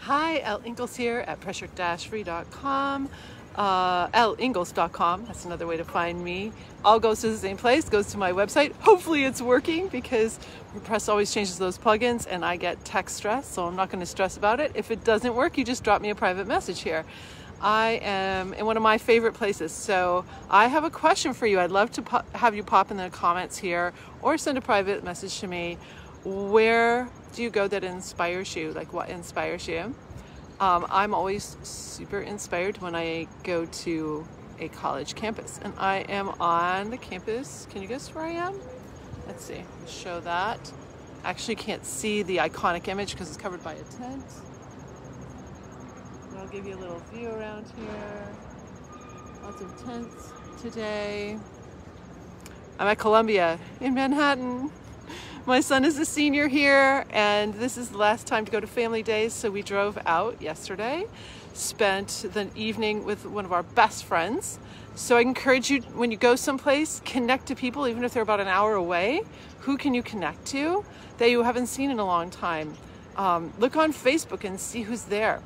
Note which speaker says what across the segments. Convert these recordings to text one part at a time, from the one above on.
Speaker 1: Hi, Elle Ingalls here at pressure-free.com. ElleIngalls.com, that's another way to find me. All goes to the same place, goes to my website. Hopefully it's working because WordPress always changes those plugins and I get tech stress, so I'm not going to stress about it. If it doesn't work, you just drop me a private message here. I am in one of my favorite places, so I have a question for you. I'd love to have you pop in the comments here or send a private message to me. Where do you go that inspires you? Like, what inspires you? I'm always super inspired when I go to a college campus, and I am on the campus. Can you guess where I am? Let's see, show that. Actually can't see the iconic image because it's covered by a tent. But I'll give you a little view around here. Lots of tents today. I'm at Columbia in Manhattan. My son is a senior here, and this is the last time to go to family days, so we drove out yesterday, spent the evening with one of our best friends. So I encourage you, when you go someplace, connect to people, even if they're about an hour away. Who can you connect to that you haven't seen in a long time? Look on Facebook and see who's there.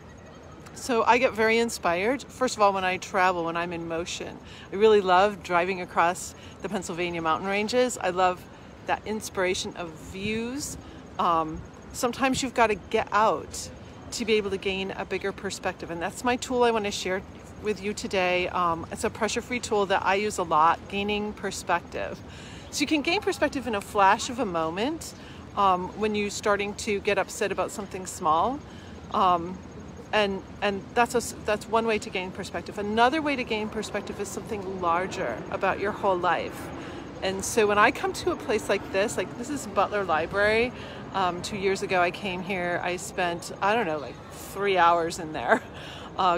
Speaker 1: So I get very inspired, first of all, when I travel, when I'm in motion. I really love driving across the Pennsylvania mountain ranges. I love that inspiration of views. Sometimes you've got to get out to be able to gain a bigger perspective, and that's my tool I want to share with you today. It's a pressure-free tool that I use a lot, gaining perspective. So you can gain perspective in a flash of a moment when you're starting to get upset about something small. And that's one way to gain perspective. Another way to gain perspective is something larger about your whole life. And so when I come to a place like this is Butler Library. 2 years ago I came here. I spent, I don't know, like 3 hours in there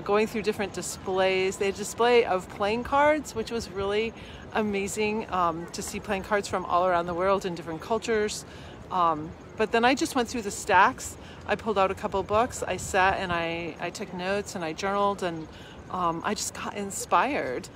Speaker 1: going through different displays. They had a display of playing cards, which was really amazing to see playing cards from all around the world in different cultures. But then I just went through the stacks. I pulled out a couple books. I sat and I took notes and I journaled, and I just got inspired.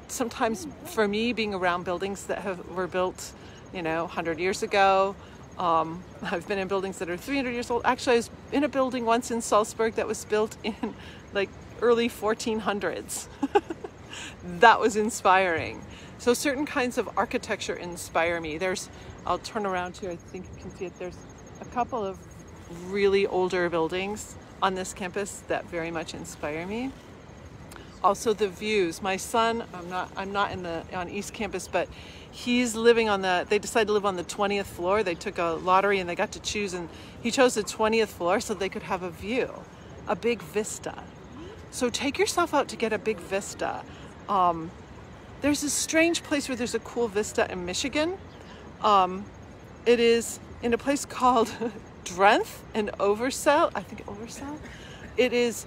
Speaker 1: Sometimes for me, being around buildings that were built, 100 years ago. I've been in buildings that are 300 years old. Actually, I was in a building once in Salzburg that was built in like early 1400s. That was inspiring. So certain kinds of architecture inspire me. I'll turn around here, I think you can see it. There's a couple of really older buildings on this campus that very much inspire me. Also the views. My son, I'm not on East Campus, but he's living they decided to live on the 20th floor. They took a lottery and they got to choose, and he chose the 20th floor so they could have a view, a big vista. So take yourself out to get a big vista. There's this strange place where there's a cool vista in Michigan. It is in a place called Drenth and Oversell. I think Oversell. It is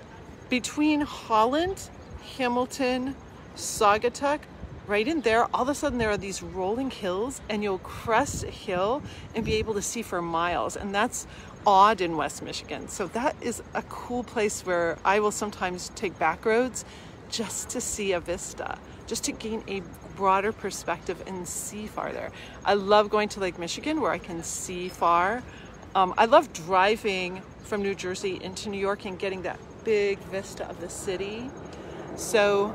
Speaker 1: between Holland, Hamilton, Saugatuck, right in there. All of a sudden there are these rolling hills, and you'll crest a hill and be able to see for miles, and that's odd in West Michigan. So that is a cool place where I will sometimes take back roads just to see a vista, just to gain a broader perspective and see farther. I love going to Lake Michigan where I can see far. I love driving from New Jersey into New York and getting that big vista of the city. So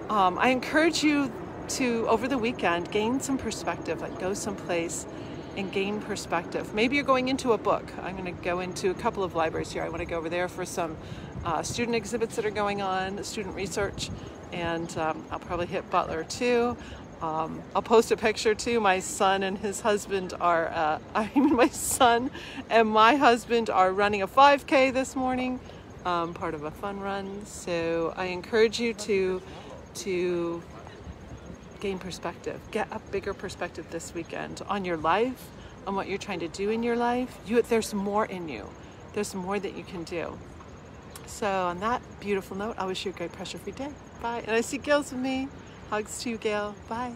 Speaker 1: I encourage you to, over the weekend, gain some perspective, like go someplace and gain perspective. Maybe you're going into a book. I'm going to go into a couple of libraries here. I want to go over there for some student exhibits that are going on, student research, and I'll probably hit Butler too. I'll post a picture too. My son and his husband are, my son and my husband are running a 5K this morning. Part of a fun run. So I encourage you to gain perspective, get a bigger perspective this weekend on your life, on what you're trying to do in your life. There's more in you. There's more that you can do. So on that beautiful note, I wish you a great pressure-free day. Bye. And I see Gail's with me. Hugs to you, Gail. Bye.